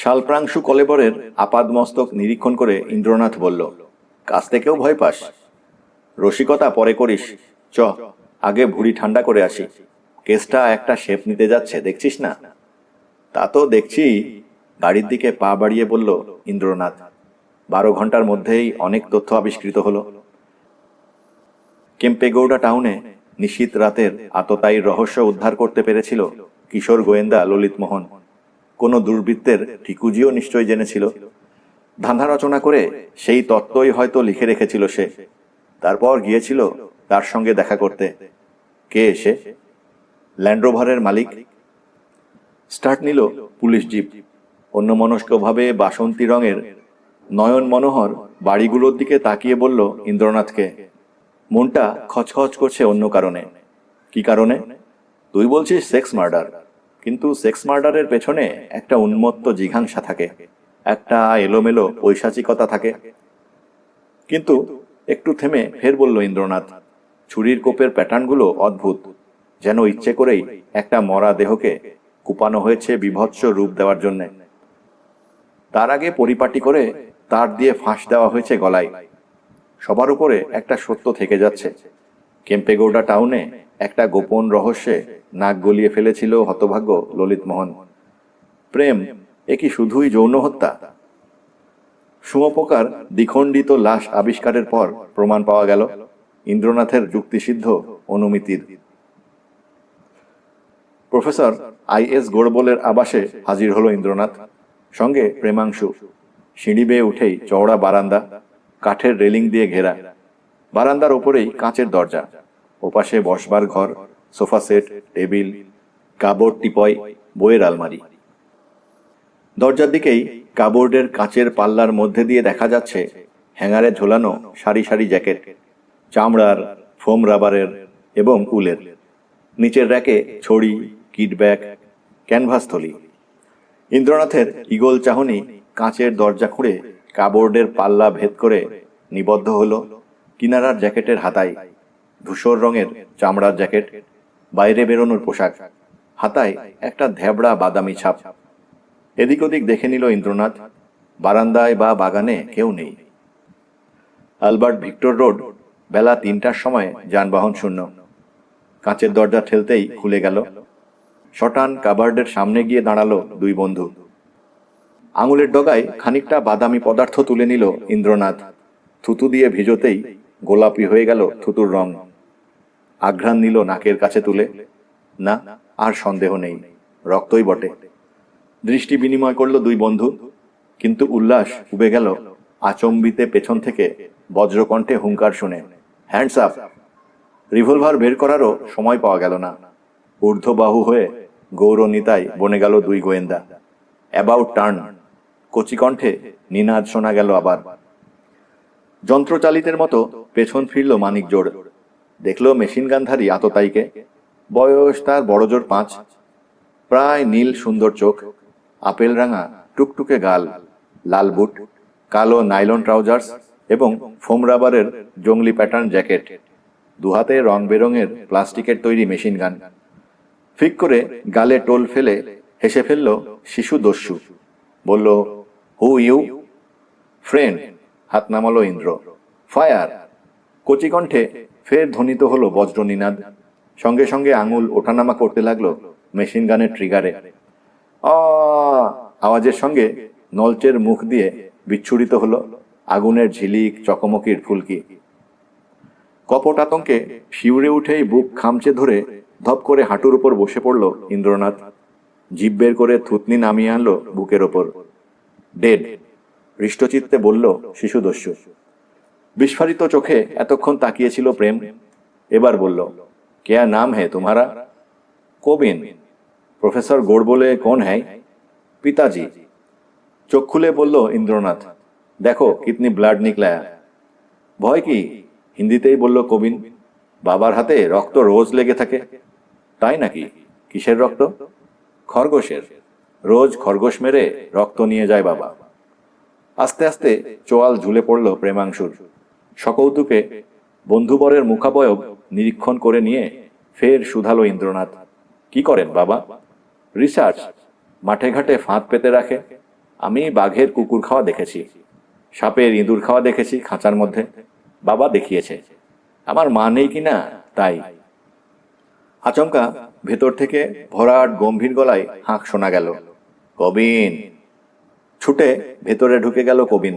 শালপ্রাংশু কলেবরের আপাদমস্তক নিরীক্ষণ করে ইন্দ্রনাথ বলল, কাছ থেকেও ভয় পাস? রসিকতা পরে করিস, চ আগে ভুঁড়ি ঠান্ডা করে আসি। কেসটা একটা শেপ নিতে যাচ্ছে, দেখছিস না? তা তো দেখছি, গাড়ির দিকে পা বাড়িয়ে বলল ইন্দ্রনাথ। 12 ঘন্টার মধ্যেই অনেক তথ্য আবিষ্কৃত হলো। কেম্পেগৌড়া টাউনে নিশীথ রাতের আততায়ীর রহস্য উদ্ধার করতে পেরেছিল কিশোর গোয়েন্দা ললিত মোহন। কোনো দুর্বৃত্তের ঠিকুজিও নিশ্চয় জেনেছিল। ধাঁধা রচনা করে সেই তত্ত্বই হয়তো লিখে রেখেছিল সে। তারপর গিয়েছিল তার সঙ্গে দেখা করতে। কে এসে? ল্যান্ডরোভারের মালিক। স্টার্ট নিল পুলিশ জিপ। অন্যমনস্কভাবে বাসন্তী রঙের নয়ন মনোহর বাড়িগুলোর দিকে তাকিয়ে বলল ইন্দ্রনাথকে, মনটা খচখচ করছে অন্য কারণে। কি কারণে? তুই বলছিস সেক্স মার্ডার, কিন্তু সেক্স মার্ডারের পেছনে একটা উন্মত্ত জিঘাংসা থাকে, একটা এলোমেলো পৈশাচিকতা থাকে। কিন্তু একটু থেমে ফের বলল ইন্দ্রনাথ, ছুরির কোপের প্যাটার্নগুলো অদ্ভুত, যেন ইচ্ছে করেই একটা মরা দেহকে কুপানো হয়েছে বিভৎস রূপ দেওয়ার জন্যে। তার আগে পরিপাটি করে তার দিয়ে ফাঁস দেওয়া হয়েছে গলায়। সবার উপরে একটা সত্য থেকে যাচ্ছে, কেম্পেগৌড়া টাউনে একটা গোপন রহস্যে নাক গলিয়ে ফেলেছিল হতভাগ্য ললিত মোহন। প্রেম এ কি শুধুই যৌন হত্যা? শুঁয়োপোকার দ্বিখণ্ডিত লাশ আবিষ্কারের পর প্রমাণ পাওয়া গেল ইন্দ্রনাথের যুক্তিসিদ্ধ অনুমিতির। প্রফেসর IS গোড়বলের আবাসে হাজির হলো ইন্দ্রনাথ, সঙ্গে প্রেমাংশু। সিঁড়ি বেয়ে উঠেই চওড়া বারান্দা, কাঠের রেলিং দিয়ে ঘেরা। বারান্দার ওপরেই কাঁচের দরজা, ওপাশে বসবার ঘর, সোফা সেট, টেবিল, কাবোর্ড, টিপয়, বইয়ের আলমারি। দরজার দিকেই কাবোর্ডের কাঁচের পাল্লার মধ্যে দিয়ে দেখা যাচ্ছে হ্যাঙ্গারে ঝোলানো সারি সারি জ্যাকেট, চামড়ার, ফোম রাবারের এবং উলের। নিচের র্যাকে ছড়ি, কিটব্যাগ, ক্যানভাস থলি। ইন্দ্রনাথের ইগল চাহনি কাঁচের দরজা খুঁড়ে কাবোর্ডের পাল্লা ভেদ করে নিবদ্ধ হলো কিনারার জ্যাকেটের হাতায়। ধূসর রঙের চামড়ার জ্যাকেট, বাইরে বেরোনোর পোশাক, হাতায় একটা ধেবড়া বাদামি ছাপ। এদিক ওদিক দেখে নিল ইন্দ্রনাথ, বারান্দায় বা বাগানে কেউ নেই। আলবার্ট ভিক্টর রোড, বেলা 3টার সময় যানবাহন শূন্য। কাঁচের দরজা ঠেলতেই খুলে গেল। শটান কাবার্ডের সামনে গিয়ে দাঁড়ালো দুই বন্ধু। আঙুলের ডগায় খানিকটা বাদামি পদার্থ তুলে নিল ইন্দ্রনাথ। থুতু দিয়ে ভিজোতেই গোলাপি হয়ে গেল থুতুর রং। আঘ্রাণ নিল নাকের কাছে তুলে। না, আর সন্দেহ নেই, রক্তই বটে। দৃষ্টি বিনিময় করল দুই বন্ধু, কিন্তু উল্লাস উবে গেল আচম্বিতে পেছন থেকে বজ্রকণ্ঠে হুঙ্কার শুনে, হ্যান্ডস আপ! রিভলভার বের করারও সময় পাওয়া গেল না। ঊর্ধ্ববাহু হয়ে গৌরনীতায় বনে গেল দুই গোয়েন্দা। About turn! কচি কণ্ঠে নিনাদ শোনা গেল আবার। যন্ত্রচালিতের মতো পেছন ফিরল মানিক জোড়। দেখল মেশিনগানধারী আততায়ীকে। বয়স তার বড়জোর 5। প্রায় নীল সুন্দর চোখ, আপেল রাঙা টুকটুকে গাল, লাল বুট, কালো নাইলন ট্রাউজার্স এবং ফোম রাবারের জঙ্গলি প্যাটার্ন জ্যাকেট। দুহাতে রং বেরঙের প্লাস্টিকের তৈরি মেশিন গান। ফিক করে গালে টোল ফেলে হেসে ফেলল শিশু দস্যু। বলল, হু ইউ? ফ্রেন্ড। হাত নামালো ইন্দ্র। ফায়ার! কচি কণ্ঠে ফের ধ্বনিত হলো বজ্রনিনাদ। সঙ্গে সঙ্গে আঙুল ওঠানামা করতে লাগলো মেশিন গানের ট্রিগারে। আওয়াজের সঙ্গে নলচের মুখ দিয়ে বিচ্ছুরিত হলো আগুনের ঝিলিক চকমকির ফুলকি। কপট আতঙ্কে শিউরে উঠেই বুক খামচে ধরে ধপ করে হাঁটুর উপর বসে পড়ল ইন্দ্রনাথ। জিভ বের করে থুতনি নামিয়ে আনলো বুকের ওপর। ডেড! হৃষ্টচিত্তে বলল শিশুদস্যু। বিস্ফারিত চোখে এতক্ষণ তাকিয়েছিল প্রেম। এবার বলল, क्या नाम है तुम्हारा? कोबिन। प्रोफेसर गोड़बोले कौन है? पिताजी। चोख खुले बोल्लो इंद्रनाथ, देखो कितनी ब्लाड निकला है। भय की? हिंदीतेई बोल्लो कोबिन। बाबार हाथे रक्त रोज लेगे थाके। ताई नाकि? किसेर रक्त? खरगोशेर। रोज खरगोश मेरे रक्त निये जाय बाबा। आस्ते आस्ते चोयाल झुले पड़ल प्रेमांशुर। सकौतुके बंधुबरेर मुखाबयब निरीक्षण करे निये फेर शुधालो इंद्रनाथ। की करेन बाबा? रिसार्च। माठे घाटे फाँद पेते राखे। আমি বাঘের কুকুর খাওয়া দেখেছি, সাপের ইঁদুর খাওয়া দেখেছি খাঁচার মধ্যে, বাবা দেখিয়েছে। আমার মা নেই কিনা তাই। আচমকা ভেতর থেকে ভরাট গম্ভীর গলায় হাঁক শোনা গেল, কবিন। ছুটে ভেতরে ঢুকে গেল কবিন।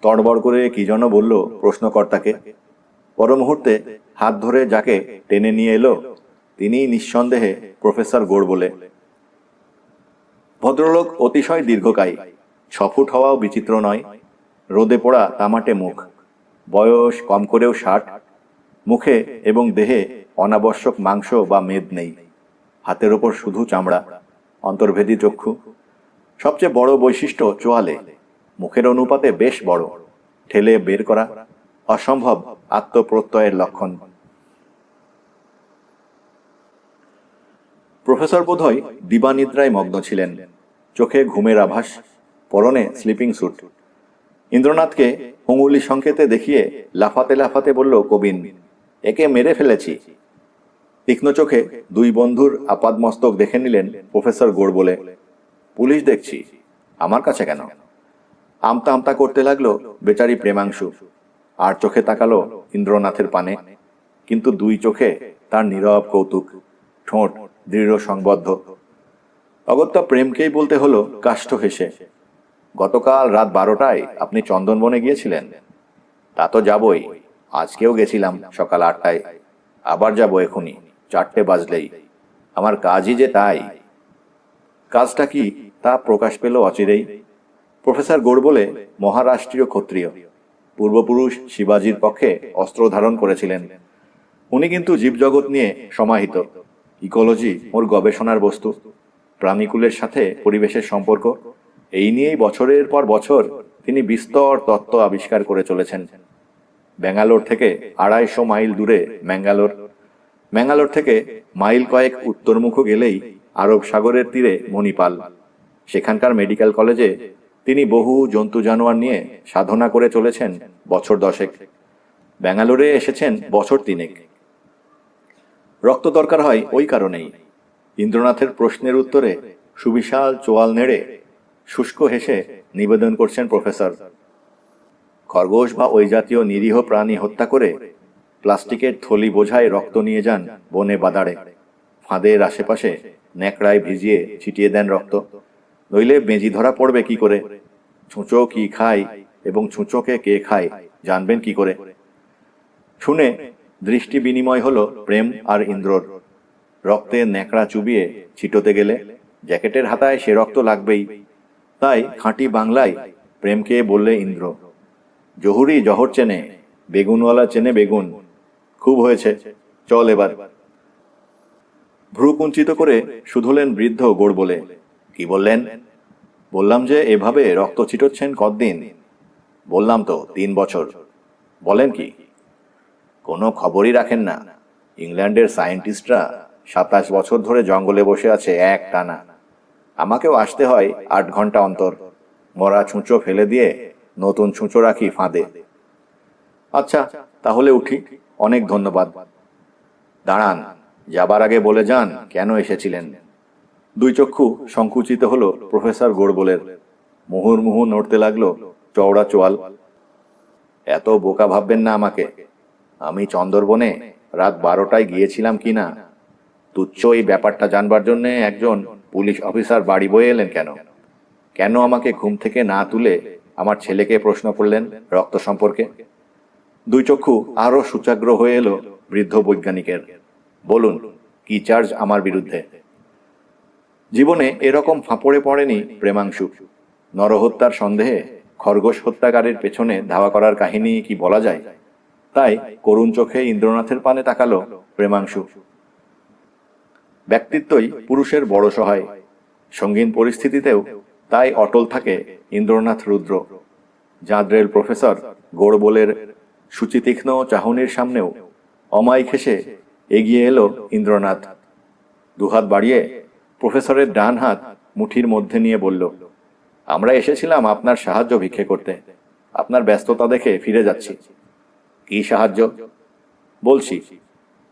তড়বড় করে কি যেন বলল প্রশ্নকর্তাকে। পর মুহূর্তে হাত ধরে যাকে টেনে নিয়ে এলো তিনিই নিঃসন্দেহে প্রফেসর গোড়বোলে। ভদ্রলোক অতিশয় দীর্ঘকায়, 6 ফুট হওয়াও বিচিত্র নয়। রোদে পোড়া তামাটে মুখ, বয়স কম করেও 60। মুখে এবং দেহে অনাবশ্যক মাংস বা মেদ নেই। হাতের ওপর শুধু চামড়া, অন্তর্ভেদী চক্ষু। সবচেয়ে বড় বৈশিষ্ট্য চোয়ালে, মুখের অনুপাতে বেশ বড়, ঠেলে বের করা, অসম্ভব আত্মপ্রত্যয়ের লক্ষণ। প্রফেসর বোধহয় দিবানিদ্রায় মগ্ন ছিলেন, চোখে ঘুমের আভাস, পরনে স্লিপিং স্যুট। ইন্দ্রনাথকে অঙ্গুলি সংকেতে দেখিয়ে লাফাতে লাফাতে বলল কবিন, একে মেরে ফেলেছি। তীক্ষ্ণ চোখে দুই বন্ধুর আপাদমস্তক দেখে নিলেন প্রফেসর গোড়বোলে। পুলিশ দেখছি, আমার কাছে কেন? আমতা আমতা করতে লাগলো বেচারি প্রেমাংশু, আর চোখে তাকালো ইন্দ্রনাথের পানে। কিন্তু দুই চোখে তার নীরব কৌতুক, ঠোঁট দৃঢ় সংবদ্ধ। অগত্যা প্রেমকেই বলতে হলো কাষ্ঠ হেসে, গতকাল রাত 12টায় আপনি চন্দনবনে গিয়েছিলেন? তা তো যাবই, আজকেও গেছিলাম সকাল 8টায়, আবার যাবো এখনই 4টে বাজলেই। আমার কাজই যে তাই। কাজটা কি তা প্রকাশ পেল অচিরেই। প্রফেসর গোড়বোলে মহারাষ্ট্রীয় ক্ষত্রিয়, পূর্বপুরুষ শিবাজির পক্ষে অস্ত্র ধারণ করেছিলেন। উনি কিন্তু জীবজগৎ নিয়ে সমাহিত। ইকোলজি ওর গবেষণার বস্তু, প্রাণীকুলের সাথে পরিবেশের সম্পর্ক, এই নিয়েই বছরের পর বছর তিনি বিস্তর তত্ত্ব আবিষ্কার করে চলেছেন। ব্যাঙ্গালোর থেকে 250 মাইল দূরে ম্যাঙ্গালোর, ম্যাঙ্গালোর থেকে মাইল কয়েক উত্তরমুখ গেলেই আরব সাগরের তীরে মণিপাল। সেখানকার মেডিকেল কলেজে তিনি বহু জন্তু জানোয়ার নিয়ে সাধনা করে চলেছেন বছর 10। ব্যাঙ্গালোরে এসেছেন বছর 3। রক্ত দরকার হয় ওই কারণেই। ইন্দ্রনাথের প্রশ্নের উত্তরে সুবিশাল চোয়াল নেড়ে শুষ্ক হেসে নিবেদন করছেন প্রফেসর, খরগোশ বা ওই জাতীয় নিরীহ প্রাণী হত্যা করে প্লাস্টিকের থলি বোঝায় রক্ত নিয়ে যান বনে বাদাড়ে। ফাঁদের আশেপাশে ন্যাকড়ায় ভিজিয়ে ছিটিয়ে দেন রক্ত, নইলে বেঁজি ধরা পড়বে কি করে? ছুঁচো কি খায় এবং ছুঁচোকে কে খায় জানবেন কি করে? শুনে দৃষ্টি বিনিময় হলো প্রেম আর ইন্দ্রর। রক্তে ন্যাকড়া চুবিয়ে ছিটোতে গেলে জ্যাকেটের হাতায় সে রক্ত লাগবেই। তাই খাঁটি বাংলায় প্রেমকে বললে ইন্দ্র, জহুরি জহর চেনে, বেগুনওয়ালা চেনে বেগুন। খুব হয়েছে, চল এবার। ভ্রু কুঞ্চিত করে শুধলেন বৃদ্ধ গোড়বোলে। কি বললেন? বললাম যে এভাবে রক্ত ছিটোচ্ছেন কতদিন? বললাম তো 3 বছর। বলেন কি? কোনো খবরই রাখেন না? ইংল্যান্ডের সায়েন্টিস্টরা 27 বছর ধরে জঙ্গলে বসে আছে এক টানা। আমাকেও আসতে হয় 8 ঘন্টা অন্তর। মরা ছুঁচো ফেলে দিয়ে নতুন ছুঁচো রাখি ফাঁদে। আচ্ছা, তাহলে উঠি, অনেক ধন্যবাদ। দাঁড়ান, যাবার আগে বলে যান কেন এসেছিলেন। দুই চক্ষু সংকুচিত হলো প্রফেসর গোড়বোলের। মুহুর্মুহু নড়তে লাগলো চওড়া চোয়াল। এত বোকা ভাববেন না আমাকে। আমি চন্দরবনে রাত 12টায় গিয়েছিলাম কিনা তুচ্ছ এই ব্যাপারটা জানবার জন্য একজন পুলিশ অফিসার বাড়ি বয়ে এলেন কেন? কেন আমাকে ঘুম থেকে না তুলে আমার ছেলেকে প্রশ্ন করলেন রক্ত সম্পর্কে? দুই চক্ষু আরো সুচাগ্র হয়ে এলো বৃদ্ধ বৈজ্ঞানিকের। বলুন, কি চার্জ আমার বিরুদ্ধে? জীবনে এরকম ফাঁপড়ে পড়েনি প্রেমাংশু। নরহত্যার সন্দেহে খরগোশ হত্যাকারীর পেছনে ধাওয়া করার কাহিনী কি বলা যায়? তাই করুণ চোখে ইন্দ্রনাথের পানে তাকালো প্রেমাংশু। ব্যক্তিত্বই পুরুষের বড় সহায়। সঙ্গীন পরিস্থিতিতেও তাই অটল থাকে ইন্দ্রনাথ রুদ্র। জাঁদরেল প্রফেসর গোড়বোলের সুচিতীক্ষ্ণ চাহনির সামনেও অমায়িক হেসে এগিয়ে এলো ইন্দ্রনাথ। দুহাত বাড়িয়ে প্রফেসরের ডান হাত মুঠির মধ্যে নিয়ে বলল, আমরা এসেছিলাম আপনার সাহায্য ভিক্ষে করতে। আপনার ব্যস্ততা দেখে ফিরে যাচ্ছি। কি সাহায্য? বলছি,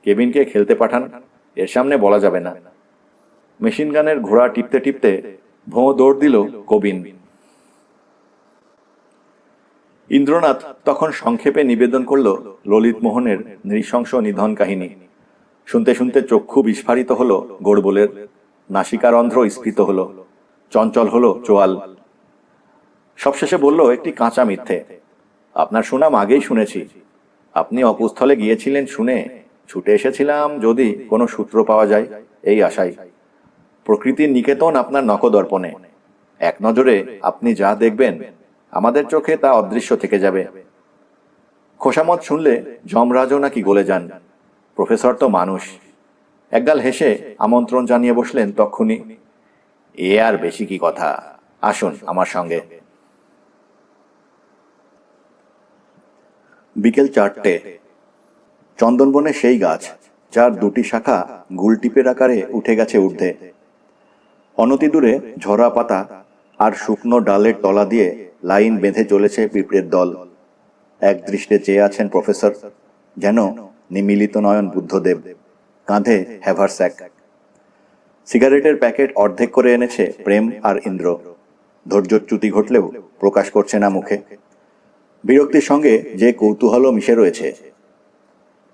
কেবিনকে খেলতে পাঠান, এর সামনে বলা যাবে না। মেশিন গানের ঘোড়া টিপতে টিপতে ভোঁ দৌড় দিল কবিন। ইন্দ্রনাথ তখন সংক্ষেপে নিবেদন করল ললিত মোহনের নৃশংস নিধন কাহিনী। শুনতে শুনতে চক্ষু বিস্ফারিত হলো গোড়বলের, নাসিকারন্ধ্র স্ফীত হলো, চঞ্চল হলো চোয়াল। সবশেষে বলল একটি কাঁচা মিথ্যে। আপনার সুনাম আগেই শুনেছি। আপনি অকুস্থলে গিয়েছিলেন শুনে ছুটে এসেছিলাম যদি কোনো সূত্র পাওয়া যায় এই আশায়। প্রকৃতির নিকেতন আপনার নখদর্পণে। এক নজরে আপনি যা দেখবেন আমাদের চোখে তা অদৃশ্য থেকে যাবে। খোসামত শুনলে যমরাজও নাকি গলে যান। প্রফেসর তো মানুষ। একগাল হেসে আমন্ত্রণ জানিয়ে বসলেন তক্ষুনি, এ আর বেশি কি কথা, আসুন আমার সঙ্গে। বিকেল 4টে। চন্দনবনে সেই গাছ যার দুটি শাখা গুলটিপের আকারে উঠে গেছে ঊর্ধ্বে। অনতিদূরে ঝরা পাতা আর শুকনো ডালের তলা দিয়ে লাইন বেঁধে চলেছে পিঁপড়ের দল। এক দৃষ্টে চেয়ে আছেন প্রফেসর, যেন নিমিলিত নয়ন বুদ্ধদেব, কাঁধে হ্যাভারস্যাক। সিগারেটের প্যাকেট অর্ধেক করে এনেছে প্রেম আর ইন্দ্র। ধৈর্যচ্যুতি ঘটলেও প্রকাশ করছে না মুখে। বিরক্তির সঙ্গে যে কৌতূহলও মিশে রয়েছে।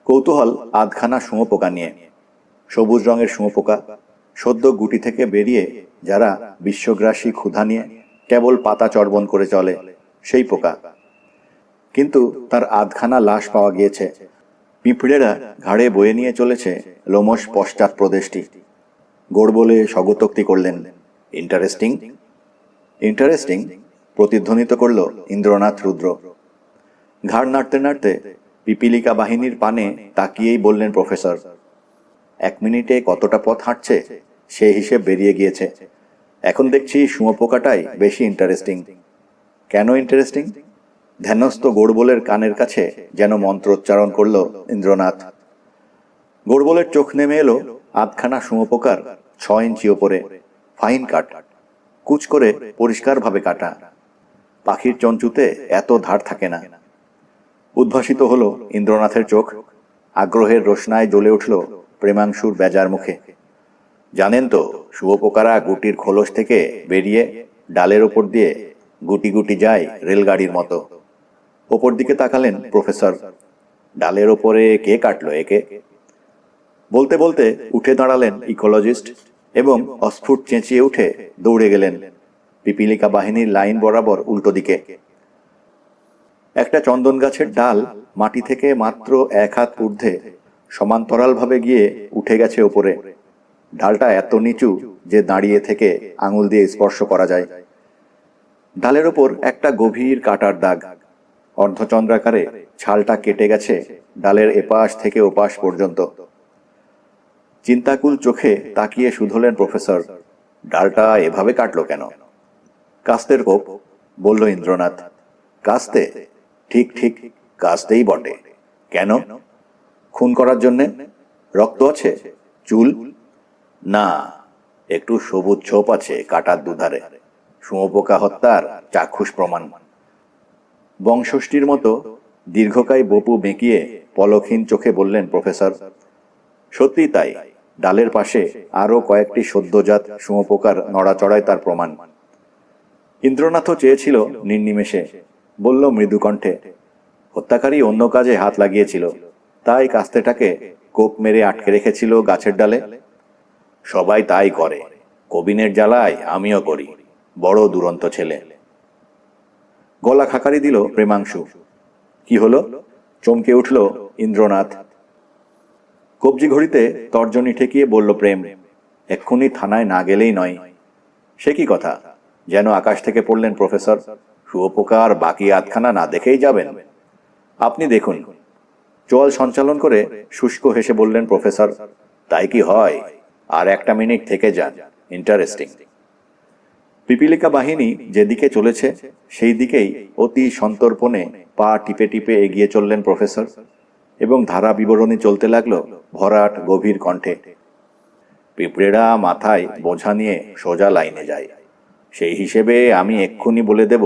কৌতূহল আধখানা শুঁয়োপোকা নিয়ে। সবুজ রঙের শুঁয়োপোকা, সদ্য গুটি থেকে বেরিয়ে যারা বিশ্বগ্রাসী ক্ষুধা নিয়ে কেবল পাতা চর্বণ করে চলে, সেই পোকা। কিন্তু তার আধখানা লাশ পাওয়া গিয়েছে। পিঁপড়েরা ঘাড়ে বয়ে নিয়ে চলেছে লোমশ পশ্চাৎ প্রদেশটি। গোড় বলে স্বগতোক্তি করলেন, ইন্টারেস্টিং। ইন্টারেস্টিং প্রতিধ্বনিত করল ইন্দ্রনাথ রুদ্র। ঘাড় নাড়তে নাড়তে পিপিলিকা বাহিনীর পানে তাকিয়েই বললেন প্রফেসর, 1 মিনিটে কতটা পথ হাঁটছে সে হিসেব বেরিয়ে গিয়েছে। এখন দেখছি শুঁয়োপোকাটাই বেশি ইন্টারেস্টিং। কেন ইন্টারেস্টিং? ধ্যানস্থ গোড়বলের কানের কাছে যেন মন্ত্রোচ্চারণ করল ইন্দ্রনাথ। গোড়বলের চোখ নেমে এলো আধখানা শুঁয়োপোকার 6 ইঞ্চি ওপরে। ফাইন কাট, কুচ করে পরিষ্কারভাবে কাটা। পাখির চঞ্চুতে এত ধার থাকে না। উদ্ভাসিত হলো ইন্দ্রনাথের চোখ। আগ্রহের রোশনায় জ্বলে উঠল প্রেমাংশুর বেজার মুখে। জানেন তো, শুঁয়োপোকারা গুটির খোলস থেকে বেরিয়ে ডালের ওপর দিয়ে গুটি গুটি যায় রেলগাড়ির মতো। ওপর দিকে তাকালেন প্রফেসর। ডালের ওপরে কে কাটলো একে? বলতে বলতে উঠে দাঁড়ালেন ইকোলজিস্ট এবং অস্ফুট চেঁচিয়ে উঠে দৌড়ে গেলেন পিপিলিকা বাহিনীর লাইন বরাবর উল্টো দিকে। একটা চন্দন গাছের ডাল মাটি থেকে মাত্র 1 হাত ঊর্ধ্বে সমান্তরালভাবে গিয়ে উঠে গেছে ওপরে। ডালটা এত নিচু যে দাঁড়িয়ে থেকে আঙুল দিয়ে স্পর্শ করা যায়। ডালের ওপর একটা গভীর কাটার দাগ। অর্ধচন্দ্রাকারে ছালটা কেটে গেছে ডালের এপাশ থেকে ওপাশ পর্যন্ত। চিন্তাকুল চোখে তাকিয়ে শুধলেন প্রফেসর, ডালটা এভাবে কাটলো কেন? কাস্তের কোপ, বলল ইন্দ্রনাথ। কাস্তে? ঠিক ঠিক, কাস্তেই বটে। কেন? খুন করার জন্যে? রক্ত আছে? চুল? না, একটু সবুজ ছোপ আছে কাটার দুধারে। শুঁয়োপোকা হত্যার চাক্ষুষ প্রমাণ। বংশষ্ঠীর মতো দীর্ঘকায় বপু বেঁকিয়ে পলকহীন চোখে বললেন প্রফেসর, সত্যি তাই। ডালের পাশে আরো কয়েকটি সদ্যজাত শুঁয়োপোকার নড়াচড়ায় তার প্রমাণ। ইন্দ্রনাথও চেয়েছিল নির্নিমেষে, বলল মৃদু কণ্ঠে, হত্যাকারী অন্য কাজে হাত লাগিয়েছিল, তাই কাস্তেটাকে কোপ মেরে আটকে রেখেছিল গাছের ডালে। সবাই তাই করে, কবিনের জ্বালায় আমিও করি। বড় দুরন্ত ছেলে। গলা খাকারি দিল প্রেমাংশু। কি হলো? চমকে উঠল ইন্দ্রনাথ। কবজি ঘড়িতে তর্জনী ঠেকিয়ে বলল প্রেম, এক্ষুনি থানায় না গেলেই নয়। সে কি কথা? যেন আকাশ থেকে পড়লেন প্রফেসর। শুঁয়োপোকা আর বাকি আধখানা না দেখেই যাবেন? আপনি দেখুন। চোয়াল সঞ্চালন করে শুষ্ক হেসে বললেন প্রফেসর, তাই কি হয়? আর 1 মিনিট থেকে যান, ইন্টারেস্টিং। পিপিলিকা বাহিনী যেদিকে চলেছে সেই দিকেই অতি সন্তর্পণে পা টিপে টিপে এগিয়ে চললেন প্রফেসর, এবং ধারা বিবরণী চলতে লাগলো ভরাট গভীর কণ্ঠে। পিঁপড়েরা মাথায় বোঝা নিয়ে সোজা লাইনে যায়। সেই হিসেবে আমি এক্ষুনি বলে দেব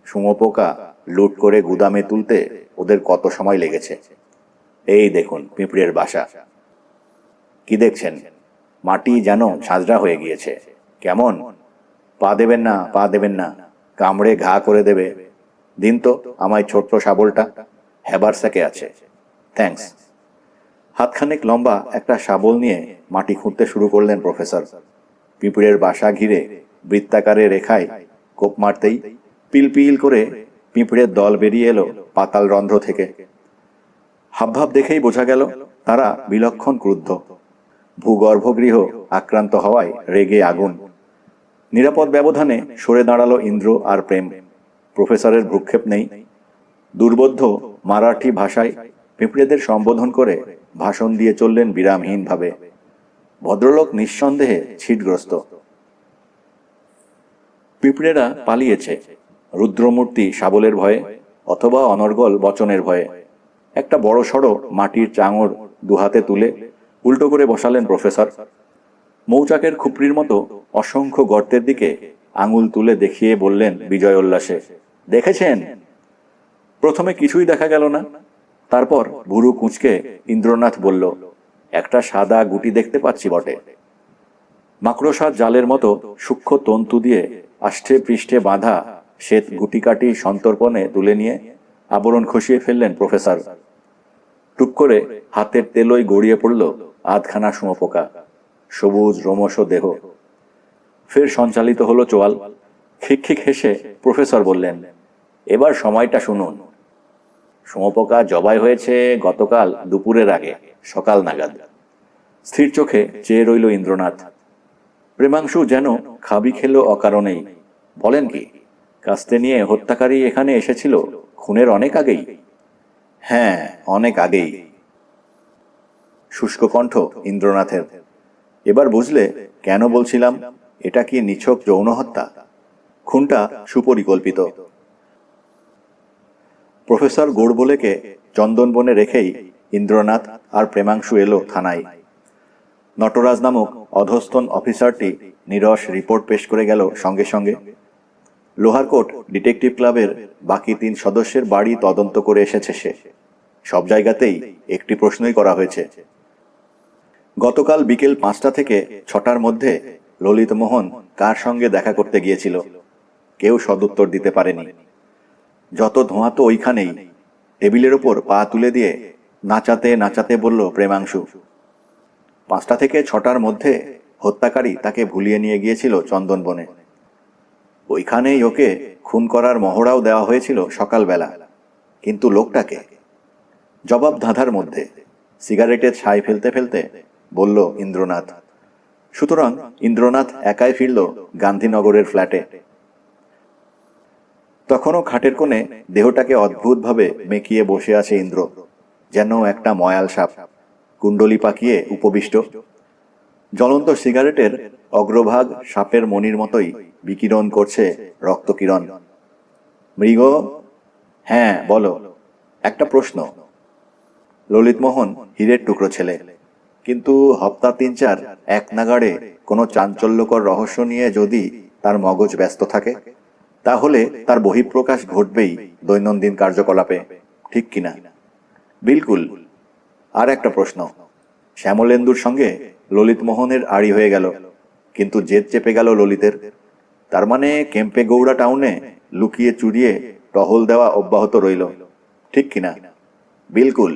শুঁয়োপোকা লুট করে গুদামে তুলতে ওদের কত সময় লেগেছে। এই দেখুন পিঁপড়ের বাসা। কি দেখছেন? মাটি যেন ঝাঁঝরা হয়ে গিয়েছে। কেমন? পা দেবেন না, পা দেবেন না, কামড়ে ঘা করে দেবে। দিন তো আমায় ছোট্ট শাবলটা, হ্যাবারস্যাকে আছে। থ্যাঙ্কস। হাতখানেক লম্বা একটা শাবল নিয়ে মাটি খুঁড়তে শুরু করলেন প্রফেসর। পিঁপড়ের বাসা ঘিরে বৃত্তাকারে রেখায় কোপ মারতেই পিলপিল করে পিঁপড়ের দল বেরিয়ে এলো পাতাল রন্ধ্র থেকে। হাবভাব দেখেই বোঝা গেল তারা বিলক্ষণ ক্রুদ্ধ। ভূগর্ভগৃহ আক্রান্ত হওয়ায় রেগে আগুন। নিরাপদ ব্যবধানে সরে দাঁড়ালো ইন্দ্র আর প্রেম। প্রফেসরের ভ্রুক্ষেপ নেই। দুর্বোধ্য মারাঠি ভাষায় পিঁপড়েদের সম্বোধন করে ভাষণ দিয়ে চললেন বিরামহীনভাবে। ভদ্রলোক নিঃসন্দেহে ছিটগ্রস্ত। পিঁপড়েরা পালিয়েছে, রুদ্রমূর্তি শাবলের ভয়ে অথবা অনর্গল বচনের ভয়ে। একটা বড় সড়ো মাটির চাঙড় দুহাতে তুলে উল্টো করে বসালেন প্রফেসর। মৌচাকের খুপড়ির মতো অসংখ্য গর্তের দিকে আঙুল তুলে দেখিয়ে বললেন বিজয় উল্লাসে, দেখেছেন? প্রথমে কিছুই দেখা গেল না। তারপর ভুরু কুঁচকে ইন্দ্রনাথ বলল, একটা সাদা গুটি দেখতে পাচ্ছি বটে। মাকড়সার জালের মতো সূক্ষ্ম তন্তু দিয়ে আষ্টে পৃষ্ঠে বাঁধা শ্বেত গুটিকাটি সন্তর্পণে তুলে নিয়ে আবরণ খসিয়ে ফেললেন প্রফেসর। টুক করে হাতের তেলোয় গড়িয়ে পড়ল আধখানা শুঁয়োপোকা, সবুজ রোমশ দেহ। ফের সঞ্চালিত হলো চোয়াল। খিকখিক হেসে প্রফেসর বললেন, এবার সময়টা শুনুন। শুঁয়োপোকা জবাই হয়েছে গতকাল দুপুরের আগে, সকাল নাগাদ। স্থির চোখে চেয়ে রইল ইন্দ্রনাথ। প্রেমাংশু যেন খাবি খেল অকারণেই। বলেন কি, কাস্তে নিয়ে হত্যাকারী এখানে এসেছিল খুনের অনেক আগেই? হ্যাঁ, অনেক আগেই। শুষ্ক কণ্ঠ ইন্দ্রনাথের। এবার বুঝলে কেন বলছিলাম এটা কি নিছক যৌন হত্যা? খুনটা সুপরিকল্পিত। প্রফেসর গোড়বলেকে চন্দনবনে রেখেই ইন্দ্রনাথ আর প্রেমাংশু এলো থানায়। নটরাজ নামক অধস্তন অফিসারটি নিরস রিপোর্ট পেশ করে গেল সঙ্গে সঙ্গে। লোহারকোট ডিটেকটিভ ক্লাবের বাকি 3 সদস্যের বাড়ি তদন্ত করে এসেছে সে। সব জায়গাতেই একটি প্রশ্নই করা হয়েছে। গতকাল বিকেল 5টা থেকে 6টার মধ্যে ললিত মোহন কার সঙ্গে দেখা করতে গিয়েছিল? কেউ সদুত্তর দিতে পারেনি। যত ধোঁয়া তো ওইখানেই। টেবিলের ওপর পা তুলে দিয়ে নাচাতে নাচাতে বলল প্রেমাংশু, 5টা থেকে 6টার মধ্যে হত্যাকারী তাকে ভুলিয়ে নিয়ে গিয়েছিল চন্দনবনে। ওইখানেই ওকে খুন করার মহড়াও দেওয়া হয়েছিল সকালবেলা। কিন্তু লোকটাকে? জবাব ধাঁধার মধ্যে। সিগারেটের ছাই ফেলতে ফেলতে বলল ইন্দ্রনাথ। সুতরাং ইন্দ্রনাথ একাই ফিরল গান্ধীনগরের ফ্ল্যাটে। তখনও খাটের কোণে দেহটাকে অদ্ভুতভাবে মেকিয়ে বসে আছে ইন্দ্র, যেন একটা ময়াল সাপ, কুণ্ডলি পাকিয়ে উপবিষ্ট। জ্বলন্ত সিগারেটের অগ্রভাগ সাপের মণির মতোই বিকিরণ করছে রক্তকিরণ। মৃগ? হ্যাঁ, বলো। একটা প্রশ্ন। ললিতমোহন হীরের টুকরো ছেলে, কিন্তু হপ্তা 3-4 এক নাগাড়ে কোনো চাঞ্চল্যকর রহস্য নিয়ে যদি তার মগজ ব্যস্ত থাকে, তাহলে তার বহিঃপ্রকাশ ঘটবেই দৈনন্দিন কার্যকলাপে, ঠিক কিনা? বিলকুল। আর একটা প্রশ্ন। শ্যামলেন্দুর সঙ্গে ললিতমোহনের আড়ি হয়ে গেল, কিন্তু জেদ চেপে গেল ললিতের। তার মানে কেম্পেগৌড়া টাউনে লুকিয়ে চুরিয়ে টহল দেওয়া অব্যাহত রইল, ঠিক কিনা? বিলকুল।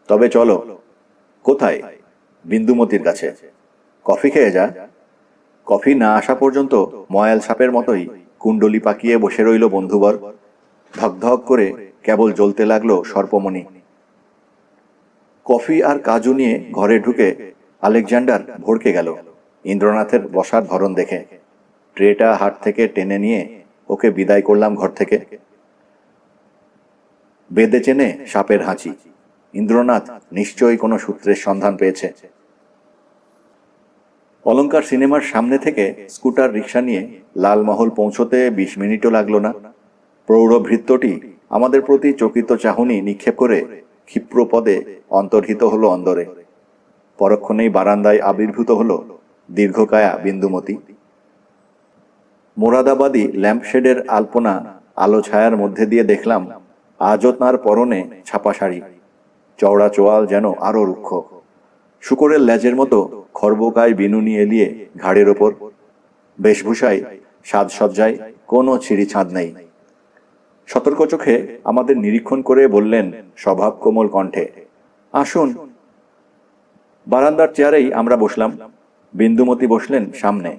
তবে চলো। কোথায়? বিন্দুমতির কাছে। কফি খেয়ে যা। কফি না আসা পর্যন্ত ময়াল সাপের মতোই কুণ্ডলি পাকিয়ে বসে রইল বন্ধুবর। ধকধক করে কেবল জ্বলতে লাগলো সর্পমণি। কফি আর কাজু নিয়ে ঘরে ঢুকে আলেকজান্ডার ভড়কে গেল ইন্দ্রনাথের বসার ধরন দেখে। ট্রেটা হাট থেকে টেনে নিয়ে ওকে বিদায় করলাম ঘর থেকে। বেদে চেনে সাপের হাঁচি। ইন্দ্রনাথ নিশ্চয়ই কোনো সূত্রের সন্ধান পেয়েছে। অলঙ্কার সিনেমার সামনে থেকে স্কুটার রিক্সা নিয়ে লালমহল পৌঁছতে 20 মিনিটও লাগলো না। প্রৌঢ়ভৃত্যটি আমাদের প্রতি চকিত চাহনি নিক্ষেপ করে ক্ষিপ্র পদে অন্তর্হিত হলো অন্দরে। পরক্ষণেই বারান্দায় আবির্ভূত হলো দীর্ঘকায়া বিন্দুমতি। মোরাদাবাদী ল্যাম্পশেডের আলপনা আলো ছায়ার মধ্যে দিয়ে দেখলাম আজও তাঁর পরনে ছাপা শাড়ি, চওড়া চোয়াল যেন আরো রুক্ষ, শুকরের লেজের মতো খর্বকায় বিনুনি এলিয়ে ঘাড়ের ওপর। বেশভূষায় সাজসজ্জায় কোনো ছিঁড়ি ছাঁদ নেই। সতর্ক চোখে আমাদের নিরীক্ষণ করে বললেন স্বভাব কোমল কণ্ঠে, আসুন। বারান্দার চেয়ারেই আমরা বসলাম। বিন্দুমতি বসলেন সামনে।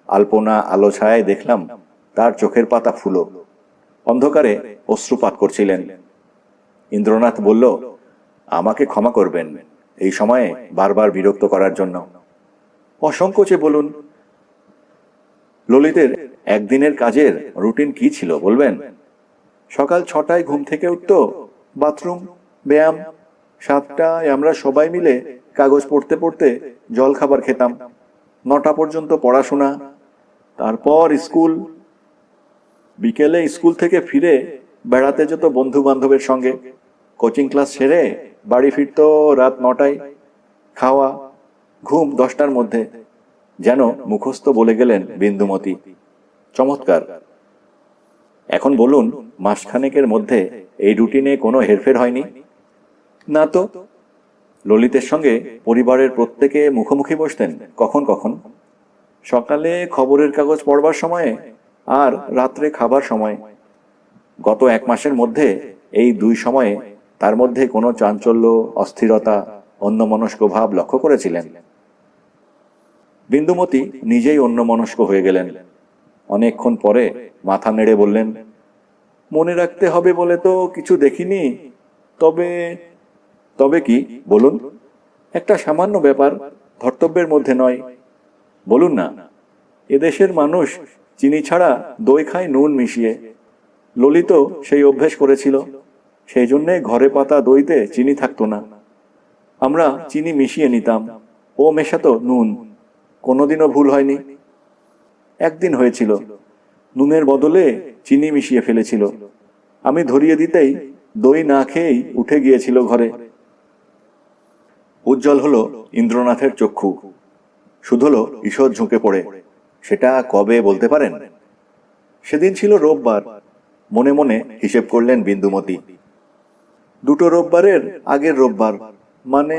আলপনা আলো ছায়ায় দেখলাম তার চোখের পাতা ফুলো, অন্ধকারে অশ্রুপাত করছিলেন। ইন্দ্রনাথ বলল, আমাকে ক্ষমা করবেন এই সময়ে বারবার বিরক্ত করার জন্য। অসংকোচে বলুন। ললিতের একদিনের কাজের রুটিন কি ছিল বলবেন? সকাল 6টায় ঘুম থেকে উঠত, বাথরুম, ব্যায়াম। 7টায় আমরা সবাই মিলে কাগজ পড়তে পড়তে জল খাবার খেতাম। 9টা পর্যন্ত পড়াশোনা, তারপর স্কুল। বিকেলে স্কুল থেকে ফিরে বেড়াতে যেত বন্ধু বান্ধবের সঙ্গে। কোচিং ক্লাস সেরে বাড়ি ফিরত রাত 9টায়। খাওয়া, ঘুম 10টার মধ্যে। যেন মুখস্থ বলে গেলেন বিন্দুমতি। চমৎকার। এখন বলুন, মাসখানেকের মধ্যে এই রুটিনে কোনো হেরফের হয়নি? না তো। ললিতের সঙ্গে পরিবারের প্রত্যেকে মুখোমুখি বসতেন কখন কখন। সকালে খবরের কাগজ পড়বার সময়ে আর রাত্রে খাবার সময়। গত 1 মাসের মধ্যে এই 2 সময়ে তার মধ্যে কোনো চাঞ্চল্য, অস্থিরতা, অন্যমনস্ক ভাব লক্ষ্য করেছিলেন? বিন্দুমতি নিজেই অন্যমনস্ক হয়ে গেলেন। অনেকক্ষণ পরে মাথা নেড়ে বললেন, মনে রাখতে হবে বলে তো কিছু দেখিনি। তবে তবে কি বলুন? একটা সামান্য ব্যাপার, ধর্তব্যের মধ্যে নয়। বলুন না। এদেশের মানুষ চিনি ছাড়া দই খায় নুন মিশিয়ে। ললিত সেই অভ্যেস করেছিল, সেই জন্যে ঘরে পাতা দইতে চিনি থাকতো না। আমরা চিনি মিশিয়ে নিতাম, ও মেশাতো নুন। কোনোদিনও ভুল হয়নি। একদিন হয়েছিল, নুনের বদলে চিনি মিশিয়ে ফেলেছিল। আমি ধরিয়ে দিতেই দই না খেয়েই উঠে গিয়েছিল ঘরে। উজ্জ্বল হলো ইন্দ্রনাথের চক্ষু, শুধলো ঈষৎ ঝুঁকে পড়ে। সেটা কবে বলতে পারেন? সেদিন ছিল রোববার। মনে মনে হিসেব করলেন বিন্দুমতি। 2টো রোববারের আগের রোববার, মানে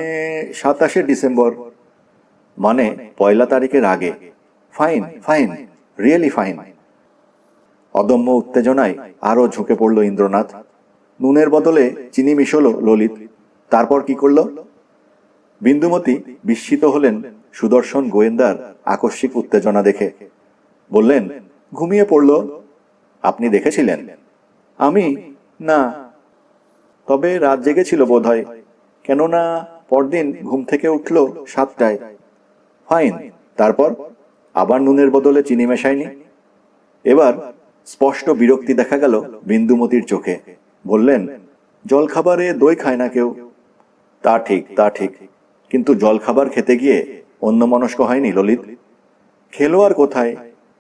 27শে ডিসেম্বর, মানে 1 তারিখের আগে। Fine, fine, really fine. অদম্য উত্তেজনায় আরো ঝুঁকে পড়ল ইন্দ্রনাথ। নুনের বদলে চিনি মিশল ললিত। তারপর কি করল? বিন্দুমতি বিস্মিত হলেন সুদর্শন গোয়েন্দার আকস্মিক উত্তেজনা দেখে। বললেন, ঘুমিয়ে পড়ল। আপনি দেখেছিলেন? আমি না। তবে রাত জেগেছিল বোধহয়, কেননা পরদিন ঘুম থেকে উঠল 7টায়। ফাইন। তারপর আবার নুনের বদলে চিনি মেশায়নি? এবার স্পষ্ট বিরক্তি দেখা গেল বিন্দুমতির চোখে। বললেন, জলখাবারে দই খায় না কেউ। তা ঠিক, তা ঠিক, কিন্তু জলখাবার খেতে গিয়ে অন্যমনস্ক হয়নি ললিত? খেলো আর কোথায়?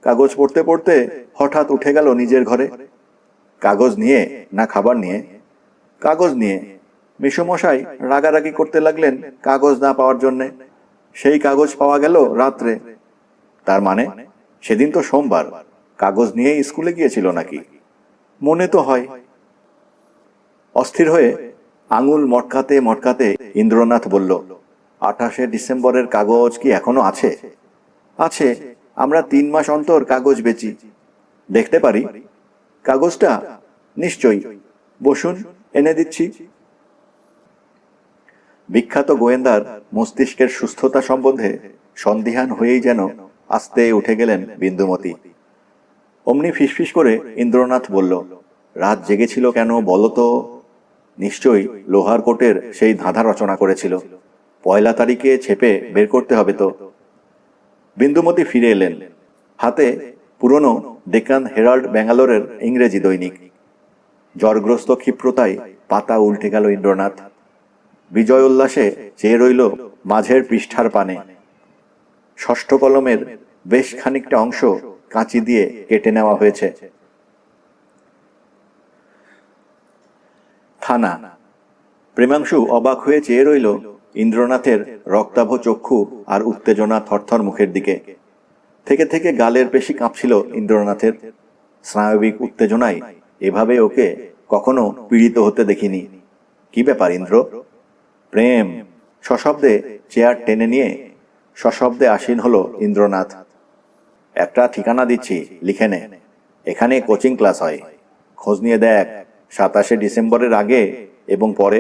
কাগজ পড়তে পড়তে হঠাৎ উঠে গেল নিজের ঘরে। কাগজ নিয়ে না খাবার নিয়ে? কাগজ নিয়ে। মেসোমশাই রাগারাগি করতে লাগলেন কাগজ না পাওয়ার জন্যে। সেই কাগজ পাওয়া গেল রাত্রে। তার মানে সেদিন তো সোমবার, কাগজ নিয়ে স্কুলে গিয়েছিল নাকি? মনে তো হয়। অস্থির হয়ে আঙুল মটকাতে মটকাতে ইন্দ্রনাথ বলল, 28শে ডিসেম্বরের কাগজ কি এখনো আছে? আছে। আমরা 3 মাস অন্তর কাগজ বেচি। দেখতে পারি কাগজটা? নিশ্চয়ই। বসুন, এনে দিচ্ছি। বিখ্যাত গোয়েন্দার মস্তিষ্কের সুস্থতা সম্বন্ধে সন্দিহান হয়েই যেন আস্তে উঠে গেলেন বিন্দুমতি। অমনি ফিসফিস করে ইন্দ্রনাথ বলল, রাত জেগেছিল কেন বলো তো? নিশ্চয়ই লোহার কোটের সেই ধাঁধা রচনা করেছিল। 1 তারিখে ছেপে বের করতে হবে তো। বিন্দুমতি ফিরে এলেন, হাতে পুরনো ডেকান হেরাল্ড ব্যাঙ্গালোরের ইংরেজি দৈনিক। জ্বরগ্রস্ত ক্ষিপ্রতায় পাতা উল্টে গেল ইন্দ্রনাথ। বিজয় উল্লাসে চেয়ে রইল মাঝের পৃষ্ঠার পানে। 6ষ্ঠ কলমের বেশ খানিকটা অংশ কাঁচি দিয়ে কেটে নেওয়া হয়েছে। থানা। প্রেমাংশু অবাক হয়ে চেয়ে রইল ইন্দ্রনাথের রক্তাভ চক্ষু আর উত্তেজনা থরথর মুখের দিকে। থেকে থেকে গালের পেশি কাঁপছিল ইন্দ্রনাথের। স্নায়বিক উত্তেজনায় এভাবে ওকে কখনো পীড়িত হতে দেখিনি। কি ব্যাপার ইন্দ্র? প্রেম। সশব্দে চেয়ার টেনে নিয়ে সশব্দে আসীন হলো ইন্দ্রনাথ। একটা ঠিকানা দিচ্ছি, লিখে নে। এখানে কোচিং ক্লাস হয়। খোঁজ নিয়ে দেখ 27 ডিসেম্বরের আগে এবং পরে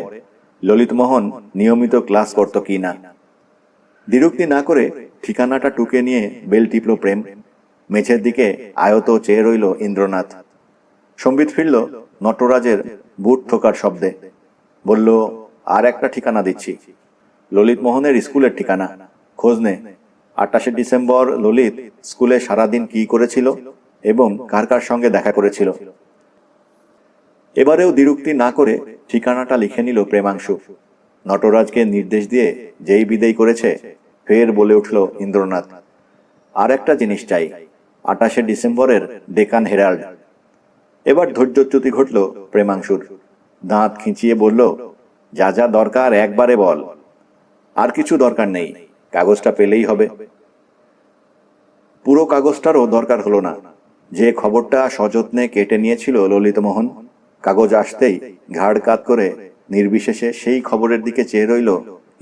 ললিতমোহন নিয়মিত ক্লাস করত কি না। দ্বিরুক্তি না করে ঠিকানাটা টুকে নিয়ে বেল টিপল প্রেম। মেঝের দিকে আয়ত চেয়ে রইল ইন্দ্রনাথ। সম্বিত ফিরল নটরাজের বুট ঠোকার শব্দে। বলল, আর একটা ঠিকানা দিচ্ছি, ললিতমোহনের স্কুলের ঠিকানা। খোঁজ নে 28 ডিসেম্বর ললিত স্কুলে সারাদিন কি করেছিল এবং কার কার সঙ্গে দেখা করেছিল। এবারেও দ্বিরুক্তি না করে ঠিকানাটা লিখে নিল প্রেমাংশু। নটরাজকে নির্দেশ দিয়ে যেই বিদেয় করেছে, ফের বলে উঠল ইন্দ্রনাথ, আর একটা জিনিস চাই, 28 ডিসেম্বরের ডেকান হেরাল্ড। এবার ধৈর্যচ্যুতি ঘটল প্রেমাংশুর। দাঁত খিঁচিয়ে বলল, যা যা দরকার একবারে বল, আর কিছু দরকার নেই, কাগজটা পেলেই হবে। পুরো কাগজটারও দরকার হলো না। যে খবরটা সযত্নে কেটে নিয়েছিল ললিতমোহন, কাগজ আসতেই ঘাড় কাত করে নির্বিশেষে সেই খবরের দিকে চেয়ে রইল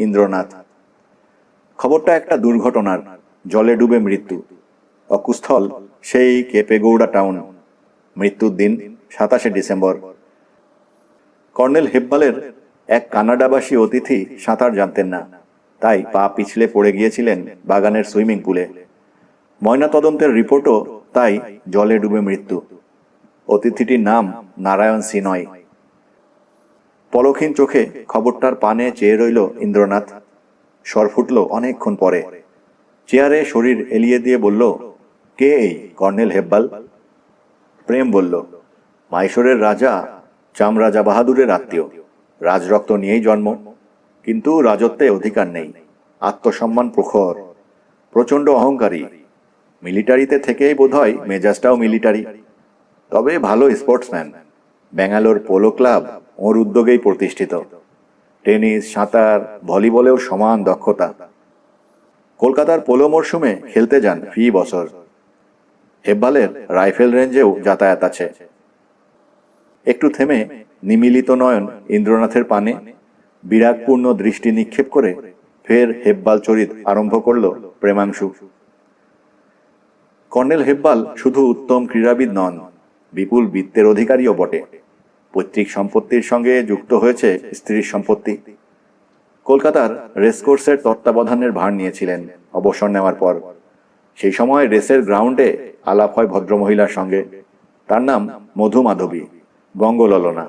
ইন্দ্রনাথ। খবরটা একটা দুর্ঘটনার, জলে ডুবে মৃত্যু। অকুস্থল সেই কেপেগৌড়া টাউন। মৃত্যুর দিন 27 ডিসেম্বর। কর্নেল হেব্বালের এক কানাডাবাসী অতিথি সাঁতার জানতেন না, তাই পা পিছলে পড়ে গিয়েছিলেন বাগানের সুইমিং পুলে। ময়নাতদন্তের রিপোর্টও তাই জলে ডুবে মৃত্যু। অতিথিটির নাম নারায়ণ সিনয়। পলক্ষীন চোখে খবরটার পানে চেয়ে রইল ইন্দ্রনাথ। স্বর ফুটল অনেকক্ষণ পরে। চেয়ারে শরীর এলিয়ে দিয়ে বলল, কে এই কর্নেল হেব্বাল? প্রেম বলল, মাইশোরের রাজা চামরাজা বাহাদুরের আত্মীয়। রাজরক্ত নিয়েই জন্ম, কিন্তু রাজত্বে অধিকার নেই। আত্মসম্মান প্রখর, প্রচণ্ড অহংকারী। মিলিটারিতে থেকেই বোধহয় মেজাজটাও মিলিটারি। তবে ভালো স্পোর্টসম্যান। ব্যাঙ্গালোর পোলো ক্লাব ওর উদ্যোগেই প্রতিষ্ঠিত। টেনিস, সাঁতার, ভলিবলেও সমান দক্ষতা। কলকাতার পোলো মরশুমে খেলতে যান ফি বছর। হেব্বালের রাইফেল রেঞ্জেও যাতায়াত আছে। একটু থেমে নিমিলিত নয়ন ইন্দ্রনাথের পানে বিরাগপূর্ণ দৃষ্টি নিক্ষেপ করে ফের হেব্বাল চরিত আরম্ভ করল প্রেমাংশু। কর্নেল হেব্বাল শুধু উত্তম ক্রীড়াবিদ নন, বিপুল বিত্তের অধিকারীও বটে। পৈতৃক সম্পত্তির সঙ্গে যুক্ত হয়েছে স্ত্রীর সম্পত্তি। কলকাতার রেসকোর্সের তত্ত্বাবধানের ভার নিয়েছিলেন অবসর নেওয়ার পর। সেই সময় রেসের গ্রাউন্ডে আলাপ হয় ভদ্রমহিলার সঙ্গে। তার নাম মধুমাধবী, বঙ্গললনা।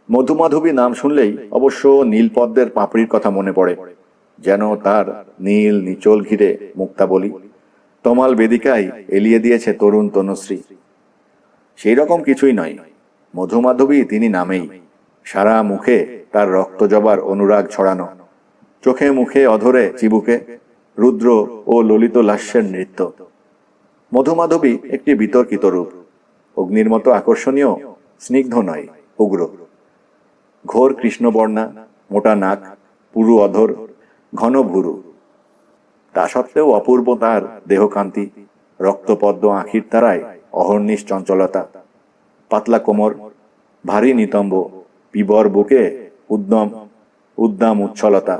মধুমাধবী নাম শুনলেই অবশ্য নীলপদ্মের পাপড়ির কথা মনে পড়ে, যেন তার নীল নিচল ঘিরে মুক্তাবলী তমাল বেদিকায় এলিয়ে দিয়েছে তরুণ তনুশ্রী। সেই রকম কিছুই নয়। মধুমাধবী তিনি নামেই। সারা মুখে তার রক্ত জবার অনুরাগ ছড়ানো, চোখে মুখে অধরে চিবুকে রুদ্র ও ললিত লাস্যের নৃত্য। মধুমাধবী একটি বিতর্কিত রূপ। অগ্নির মতো আকর্ষণীয়, স্নিগ্ধ নয়, উগ্র। ঘোর কৃষ্ণবর্ণা, মোটা নাক, পুরু অধর, ঘন ভুরু। তা সত্ত্বেও অপূর্ব তার দেহকান্তি, রক্তপদ্ম আঁখির তারায় অহর্নিশ চঞ্চলতা। পাতলা কোমর, ভারী নিতম্ব, পিবর বুকে উদ্দাম উচ্ছলতা।